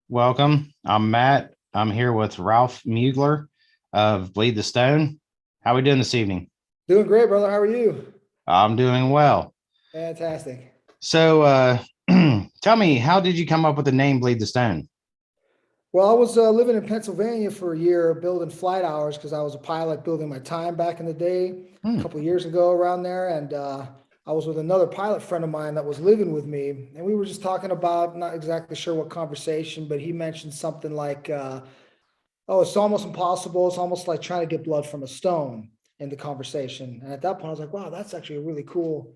Welcome. I'm Matt. I'm here with Ralf Mueggler of Bleed the Stone. How we doing this evening? Doing great, brother. How are you? I'm doing well. Fantastic. So, tell me, how did you come up with the name Bleed the Stone? Well, I was living in Pennsylvania for a year, building flight hours because I was a pilot building my time back in the day, a Hmm, couple of years ago around there. And I was with another pilot friend of mine that was living with me. And we were just talking about, not exactly sure what conversation, but he mentioned something like, oh, it's almost impossible. It's almost like trying to get blood from a stone in the conversation. And at that point, I was like, wow, that's actually a really cool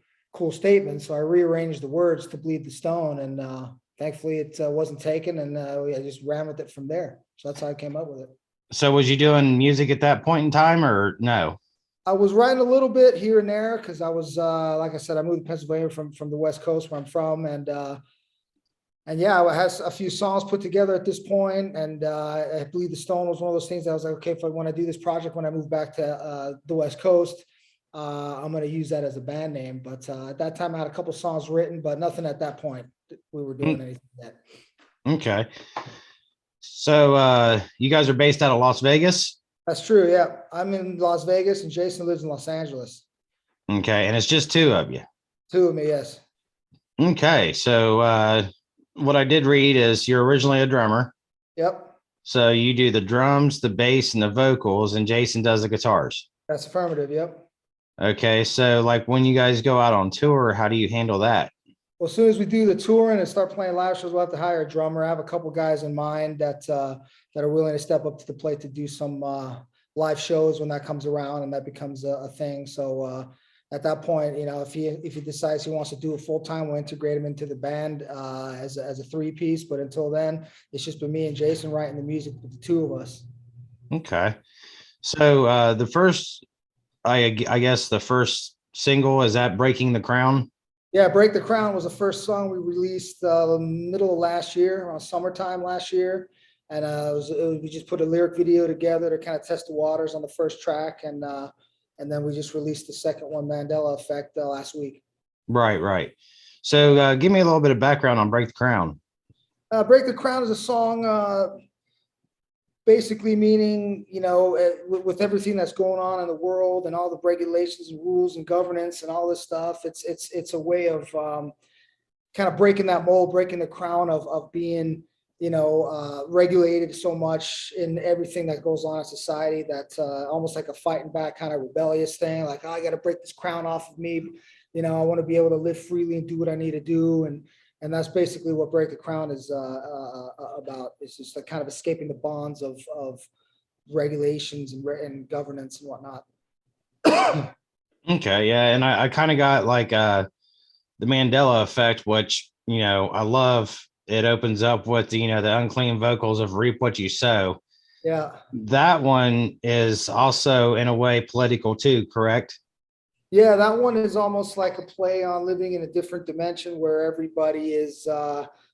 statement. So I rearranged the words to bleed the stone. And thankfully it wasn't taken. And I just ran with it from there. So that's how I came up with it. so, was you doing music at that point in time, or no? I was writing a little bit here and there because I was, like I said, I moved to Pennsylvania from the West Coast where I'm from. And yeah, I had a few songs put together at this point, and I believe the Stone was one of those things that I was like, okay, if I want to do this project when I move back to the West Coast, I'm going to use that as a band name. But at that time, I had a couple songs written, but nothing at that point we were doing Mm, anything yet. okay. So, you guys are based out of Las Vegas. That's true. Yeah, I'm in Las Vegas, and Jason lives in Los Angeles. Okay, and it's just two of you. Two of me, yes. Okay, so what I did read is you're originally a drummer. Yep, So you do the drums, the bass, and the vocals, and Jason does the guitars. that's affirmative. Yep. Okay, so like when you guys go out on tour, how do you handle that? Well, as soon as we do the tour and start playing live shows, we'll have to hire a drummer. I have a couple guys in mind that are willing to step up to the plate to do some live shows when that comes around and that becomes a thing. So at that point, if he decides he wants to do it full time, we'll integrate him into the band as a three piece. But until then, it's just been me and Jason writing the music with the two of us. Okay, so the first, I guess the first single is that "Breaking the Crown." Yeah, Break the Crown was the first song we released middle of last year, around summertime last year. And we just put a lyric video together to kind of test the waters on the first track. And then we just released the second one, Mandela Effect, last week. Right, right. So give me a little bit of background on "Break the Crown." Break the Crown is a song basically meaning, with everything that's going on in the world and all the regulations and rules and governance and all this stuff, it's a way of kind of breaking that mold, breaking the crown of being, regulated so much in everything that goes on in society that almost like a fighting back kind of rebellious thing. Like, oh, I got to break this crown off of me. I want to be able to live freely and do what I need to do. And that's basically what Break the Crown is about. It's just like kind of escaping the bonds of regulations and governance and whatnot. Okay, yeah, and I kind of got like the Mandela effect, which I love. It opens up with the unclean vocals of "Reap What You Sow." Yeah. That one is also in a way political too, correct? Yeah, that one is almost like a play on living in a different dimension where everybody is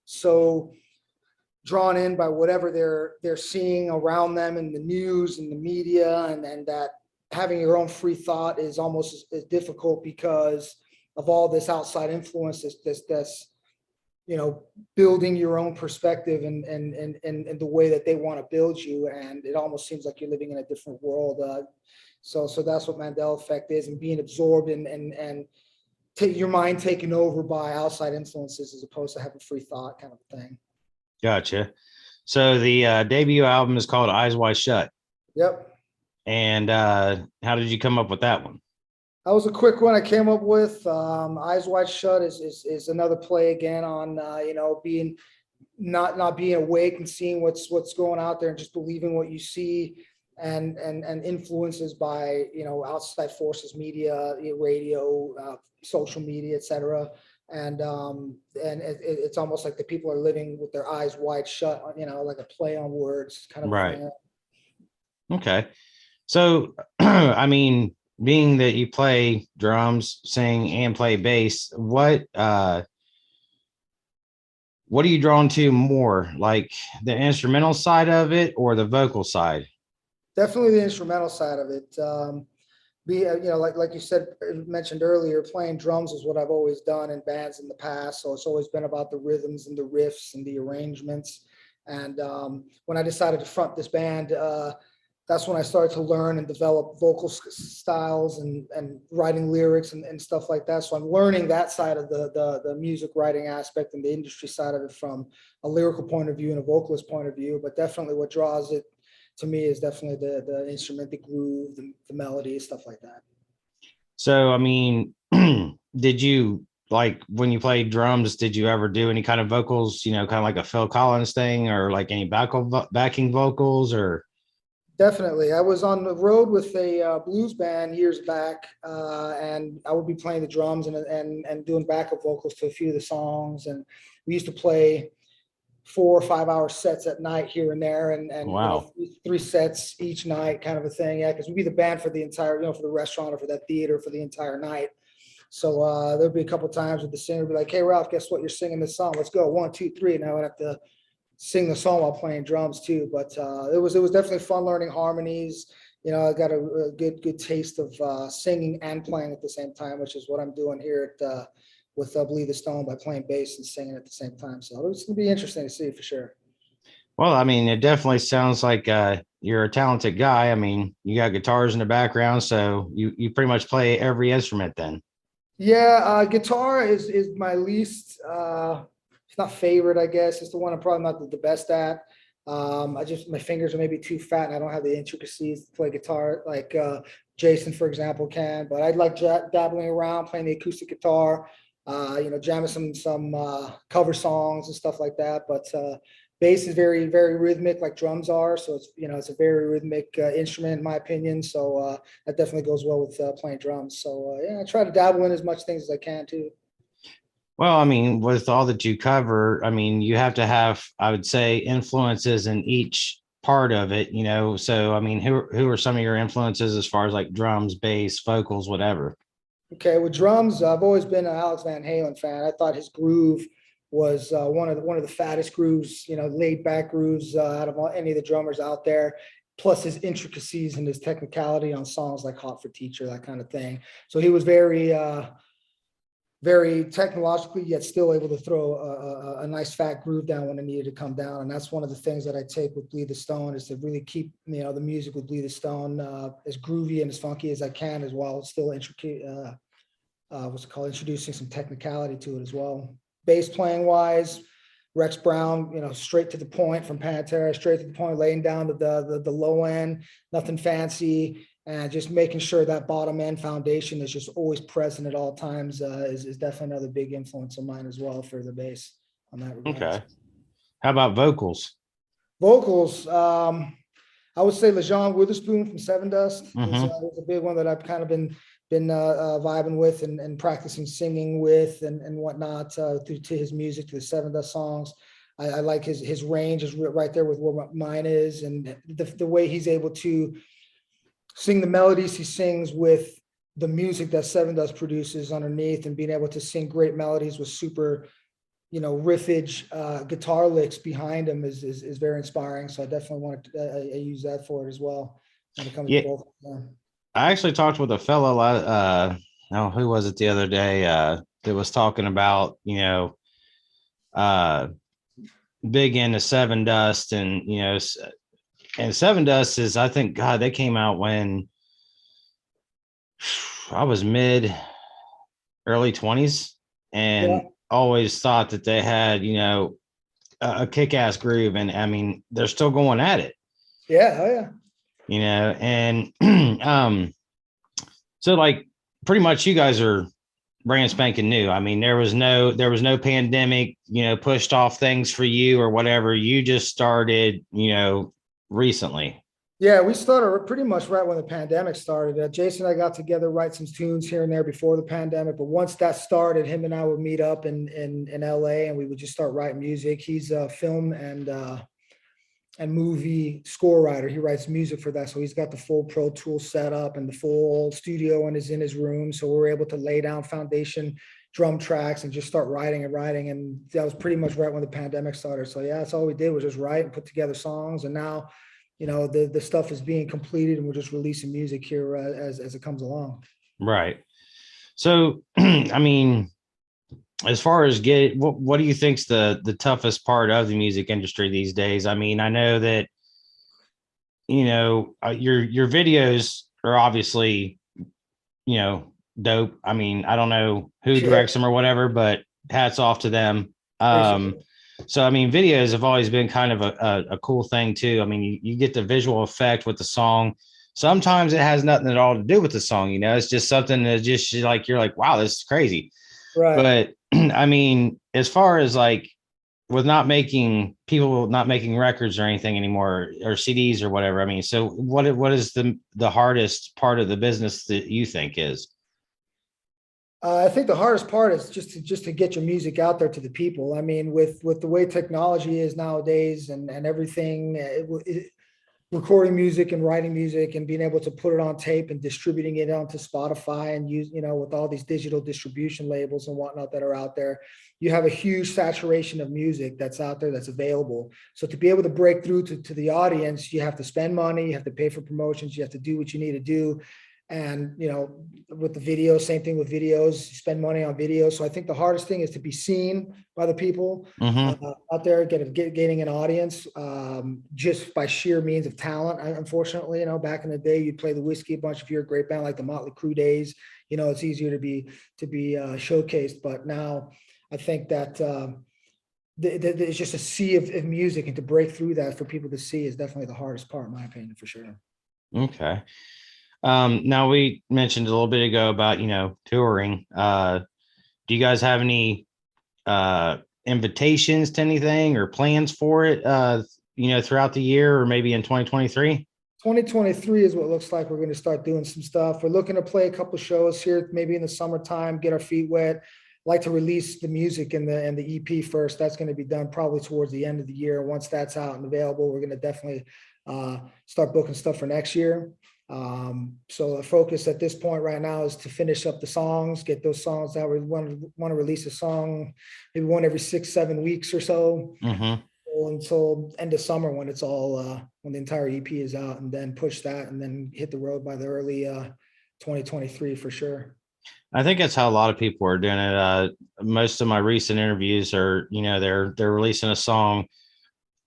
so drawn in by whatever they're seeing around them in the news and the media, and that having your own free thought is almost as difficult because of all this outside influence that's building your own perspective and the way that they want to build you, and it almost seems like you're living in a different world. So that's what Mandela effect is, and being absorbed and take your mind taken over by outside influences as opposed to having free thought kind of thing. Gotcha. So the debut album is called Eyes Wide Shut. Yep. And how did you come up with that one? That was a quick one I came up with. Eyes Wide Shut is another play again on being not being awake and seeing what's going out there and just believing what you see and influences by outside forces, media, radio, social media, etc. And it's almost like the people are living with their eyes wide shut, like a play on words kind of a Right. thing. Okay. So, I mean, being that you play drums, sing, and play bass, what are you drawn to more, like the instrumental side of it or the vocal side? Definitely the instrumental side of it. Like you said, mentioned earlier, playing drums is what I've always done in bands in the past. So it's always been about the rhythms and the riffs and the arrangements. And when I decided to front this band, that's when I started to learn and develop vocal styles and writing lyrics and stuff like that. So I'm learning that side of the music writing aspect and the industry side of it from a lyrical point of view and a vocalist point of view. But definitely what draws it to me is definitely the instrument, the groove, the melody, stuff like that. So, I mean, did you like when you played drums, did you ever do any kind of vocals, kind of like a Phil Collins thing or like any backing vocals or? Definitely. I was on the road with a blues band years back, and I would be playing the drums and doing backup vocals to a few of the songs. And we used to play 4 or 5 hour sets at night here and there, and Wow. three sets each night, kind of a thing. Yeah, because we'd be the band for the entire, for the restaurant or for that theater for the entire night. So there'd be a couple times with the singer be like, "Hey Ralph, guess what? You're singing this song. Let's go 1, 2, 3." And I would have to sing the song while playing drums too. But it was definitely fun learning harmonies. I got a good taste of singing and playing at the same time, which is what I'm doing here at with Bleed the Stone by playing bass and singing at the same time. So it's gonna be interesting to see for sure. Well, I mean, it definitely sounds like you're a talented guy. I mean, you got guitars in the background, so you pretty much play every instrument then. Yeah, guitar is my least, it's not favorite, I guess. It's the one I'm probably not the best at. My fingers are maybe too fat and I don't have the intricacies to play guitar like Jason, for example, can. But I'd like dabbling around, playing the acoustic guitar, jamming some cover songs and stuff like that. But bass is very, very rhythmic, like drums are. So it's a very rhythmic instrument, in my opinion. So that definitely goes well with playing drums. So yeah, I try to dabble in as much things as I can too. Well, I mean, with all that you cover, I mean, you have to have, I would say, influences in each part of it. So, I mean, who are some of your influences as far as like drums, bass, vocals, whatever? Okay, with drums, I've always been an Alex Van Halen fan. I thought his groove was one of the fattest grooves, laid back grooves out of any of the drummers out there. Plus his intricacies and his technicality on songs like "Hot for Teacher," that kind of thing. So he was very technologically, yet still able to throw a nice fat groove down when it needed to come down. And that's one of the things that I take with Bleed the Stone is to really keep, the music with Bleed the Stone as groovy and as funky as I can, as well as still intricate, what's it called, introducing some technicality to it as well. Bass playing wise, Rex Brown, straight to the point from Pantera, straight to the point, laying down the low end, nothing fancy, and just making sure that bottom end foundation is just always present at all times is definitely another big influence of mine as well for the bass on that regard. Okay. How about vocals? Vocals, I would say Lejean Witherspoon from Seven Dust Mm-hmm. is a big one that I've kind of been vibing with and practicing singing with and whatnot through to his music, to the Seven Dust songs. I like his range is right there with where mine is, and the way he's able to sing the melodies he sings with the music that Seven Dust produces underneath, and being able to sing great melodies with super riffage guitar licks behind him is very inspiring. So I definitely want to I use that for it as well when it comes to Yeah, both. I actually talked with a fellow. Oh, who was it the other day? That was talking about uh, big into Seven Dust, and Seven Dust is, I think, God, they came out when I was mid early 20s, Yeah, and always thought that they had a kick-ass groove, and I mean they're still going at it, yeah, oh yeah. and so like pretty much you guys are brand spanking new. I mean there was no pandemic pushed off things for you or whatever. You just started recently. Yeah, we started pretty much right when the pandemic started. Jason and I got together, write some tunes here and there before the pandemic. But once that started, him and I would meet up in LA, and we would just start writing music. He's a film and movie score writer. He writes music for that. So he's got the full Pro Tool set up and the full studio and is in his room. So we're able to lay down foundation drum tracks and just start writing and writing. And that was pretty much right when the pandemic started. So yeah, that's all we did was just write and put together songs. And now, the stuff is being completed and we're just releasing music here as it comes along. Right. So I mean as far as what do you think's the toughest part of the music industry these days? I mean, I know that your videos are obviously dope. I mean, I don't know who Shit, directs them or whatever, but hats off to them. appreciate um it. so I mean, videos have always been kind of a cool thing too. I mean, you get the visual effect with the song. Sometimes it has nothing at all to do with the song, it's just something that just like you're like, wow, this is crazy. Right. But I mean, as far as like with not making people not making records or anything anymore or CDs or whatever. I mean, so what is the hardest part of the business that you think is? I think the hardest part is just to get your music out there to the people. I mean, with the way technology is nowadays and everything, recording music and writing music and being able to put it on tape and distributing it onto Spotify and use, with all these digital distribution labels and whatnot that are out there, you have a huge saturation of music that's out there that's available. So to be able to break through to the audience, you have to spend money, you have to pay for promotions, you have to do what you need to do. And with the video, same thing with videos, you spend money on videos. So I think the hardest thing is to be seen by the people Mm-hmm. out there, gaining an audience just by sheer means of talent. Unfortunately, back in the day, you'd play the Whiskey a bunch. If you're a great band like the Motley Crue days, it's easier to be showcased. But now, I think that it's just a sea of music, and to break through that for people to see is definitely the hardest part, in my opinion, for sure. Okay. Now we mentioned a little bit ago about touring. Do you guys have any invitations to anything or plans for it? Throughout the year or maybe in 2023. 2023 is what it looks like. We're going to start doing some stuff. We're looking to play a couple shows here, maybe in the summertime, get our feet wet. Like to release the music and the EP first. That's going to be done probably towards the end of the year. Once that's out and available, we're going to definitely start booking stuff for next year. So the focus at this point right now is to finish up the songs, get those songs out. We want to release a song, maybe one every 6-7 weeks or so, Mm-hmm. until end of summer when it's all when the entire EP is out, and then push that and then hit the road by the early 2023 for sure. I think that's how a lot of people are doing it. Most of my recent interviews are, they're releasing a song,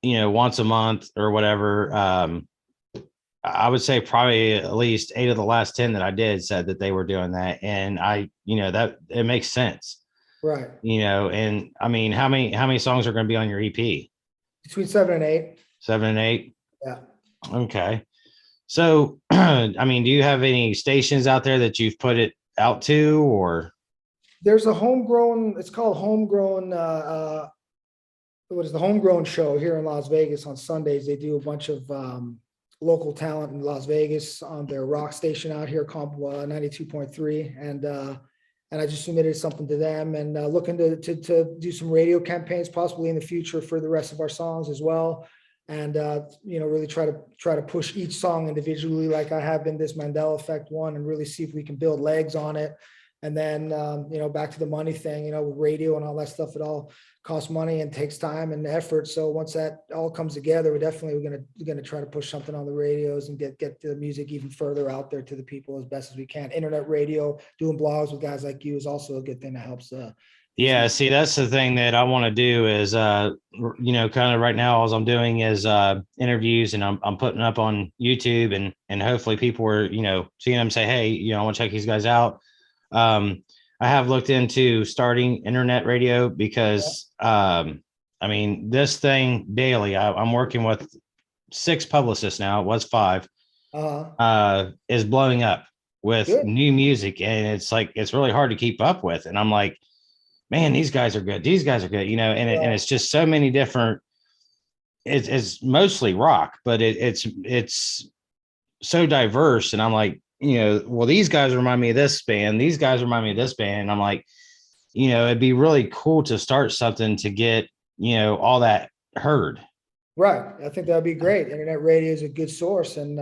once a month or whatever. I would say probably at least 8 of the last 10 that I did said that they were doing that. And that it makes sense, Right. and I mean, how many songs are going to be on your EP? Between 7 and 8. 7 and 8. Yeah. Okay. So, I mean, do you have any stations out there that you've put it out to or? There's a homegrown, it's called homegrown, what is the homegrown show here in Las Vegas on Sundays. They do a bunch of local talent in Las Vegas on their rock station out here called 92.3. And I just submitted something to them, and looking to do some radio campaigns possibly in the future for the rest of our songs as well. And really try to push each song individually, like I have been this Mandela Effect one, and really see if we can build legs on it. And then back to the money thing, with radio and all that stuff, it all costs money and takes time and effort. So once that all comes together, we're gonna try to push something on the radios and get the music even further out there to the people as best as we can. Internet radio, doing blogs with guys like you is also a good thing that helps these. Yeah, see, that's the thing that I want to do is, kind of right now, all I'm doing is interviews, and I'm putting up on YouTube, and hopefully people are, seeing them say, hey, I want to check these guys out. I have looked into starting internet radio because, I mean, this thing daily, I'm working with 6 publicists now. It was 5, Uh, is blowing up with Good. new music. And it's like, it's really hard to keep up with. And I'm like, man, these guys are good. These guys are good, and it's just so many different. It's mostly rock, but it's so diverse, and I'm like, well, these guys remind me of this band. These guys remind me of this band, and I'm like, it'd be really cool to start something to get all that heard. Right. I think that'd be great. Internet radio is a good source, and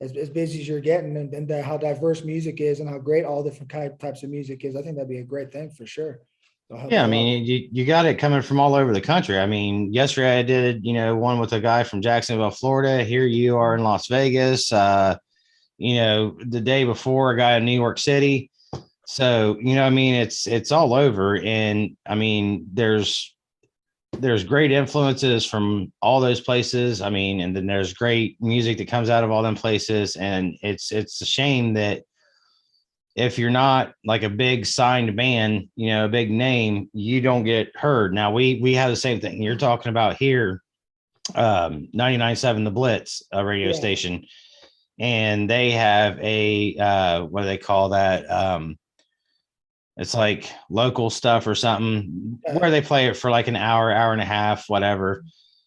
as busy as you're getting, and how diverse music is, and how great all different types of music is, I think that'd be a great thing for sure. It'll help Yeah, a I lot. mean, you got it coming from all over the country. I mean, yesterday I did, one with a guy from Jacksonville, Florida. Here you are in Las Vegas. The day before, a guy in New York City. So, I mean, it's all over. And I mean, there's great influences from all those places. I mean, and then there's great music that comes out of all them places. And it's a shame that if you're not like a big signed band, a big name, you don't get heard. Now we have the same thing you're talking about here. 99.7 The Blitz, a radio Yeah. station, and they have a what do they call that? It's like local stuff or something where they play it for like an hour, hour and a half, whatever,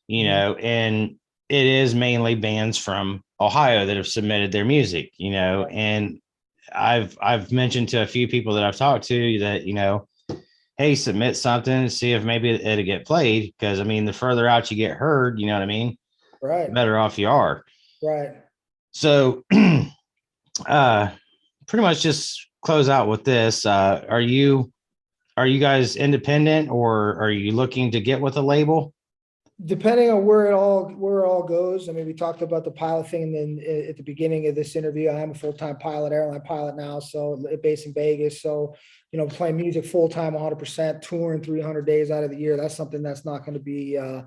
and it is mainly bands from Ohio that have submitted their music, and I've mentioned to a few people that I've talked to that, hey, submit something, see if maybe it'll get played. Because I mean, the further out you get heard, you know what I mean, the Right. better off you are. Right. So uh pretty much just close out with this. Are you guys independent, or are you looking to get with a label? Depending on where it all goes. I mean, we talked about the pilot thing, and then at the beginning of this interview, I am a full-time pilot, airline pilot now, so based in Vegas. So, playing music full-time, 100%, touring 300 days out of the year. That's something that's not going to be uh,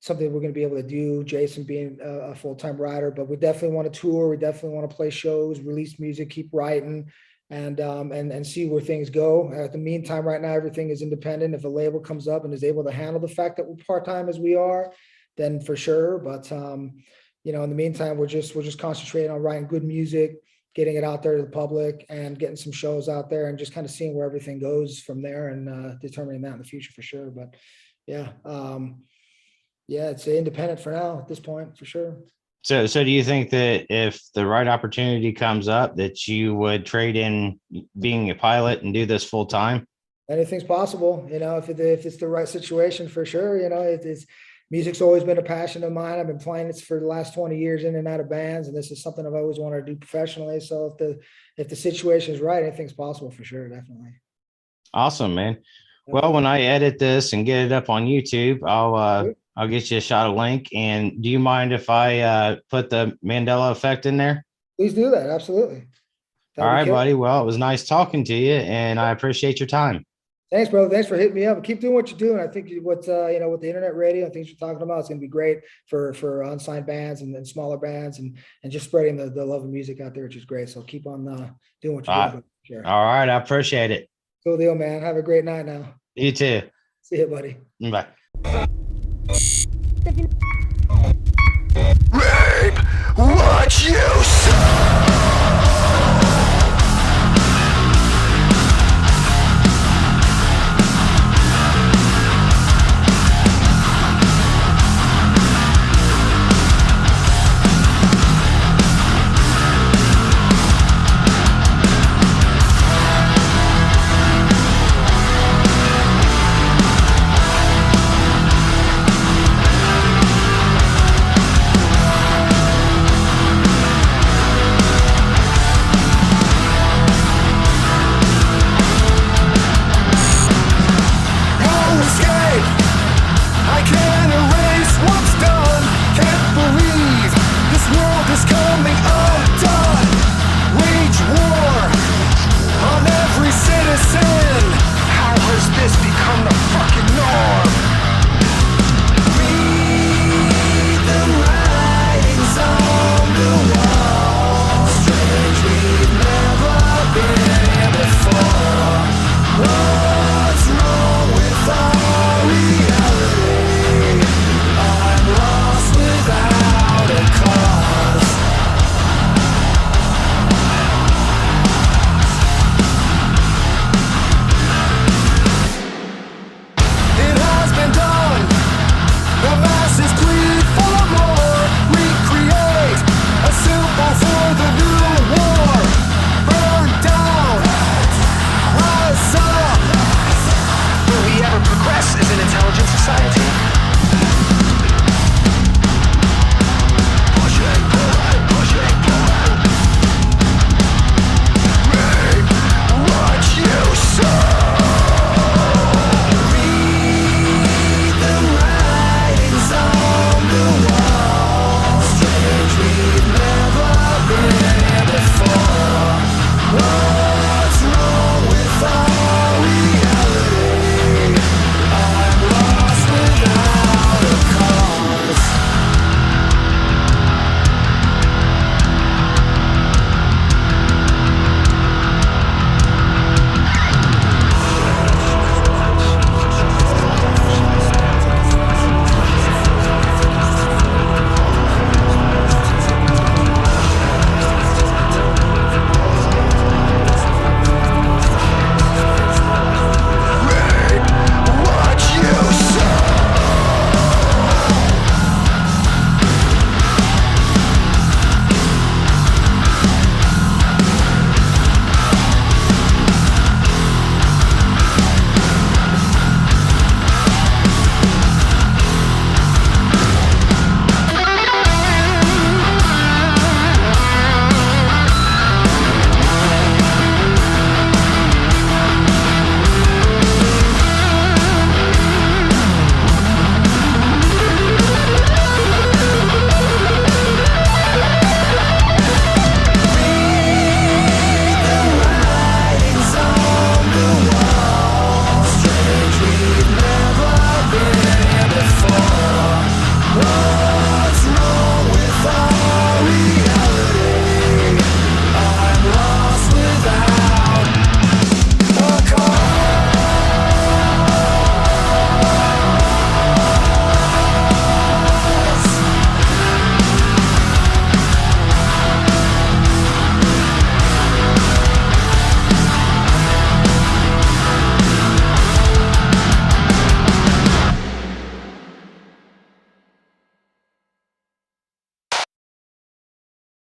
something we're going to be able to do. Jason being a full-time writer, but we definitely want to tour. We definitely want to play shows, release music, keep writing, and see where things go. At the meantime, right now, everything is independent. If a label comes up and is able to handle the fact that we're part-time as we are, then for sure. But in the meantime, we're just concentrating on writing good music, getting it out there to the public, and getting some shows out there, and just kind of seeing where everything goes from there, and determining that in the future for sure. But yeah. Yeah, it's independent for now at this point, for sure. So do you think that if the right opportunity comes up, that you would trade in being a pilot and do this full time? Anything's possible, if it's the right situation, for sure. It's music's always been a passion of mine. I've been playing it for the last 20 years in and out of bands, and this is something I've always wanted to do professionally. So if the situation is right, anything's possible for sure, definitely. Awesome, man. Well, when I edit this and get it up on YouTube, I'll get you a shot of link. And do you mind if I put the Mandela effect in there? Please do that. Absolutely. All That'd be right, killer. buddy. Well, it was nice talking to you, and I appreciate your time. Thanks, brother. Thanks for hitting me up. Keep doing what you're doing. I think with the internet radio and things you're talking about, it's going to be great for unsigned bands and smaller bands, and just spreading the love of music out there, which is great. So keep on doing what you're doing. Brother. Sure. All right. I appreciate it. Cool deal, man. Have a great night now. You too. See you, buddy. Bye. Rape what you say.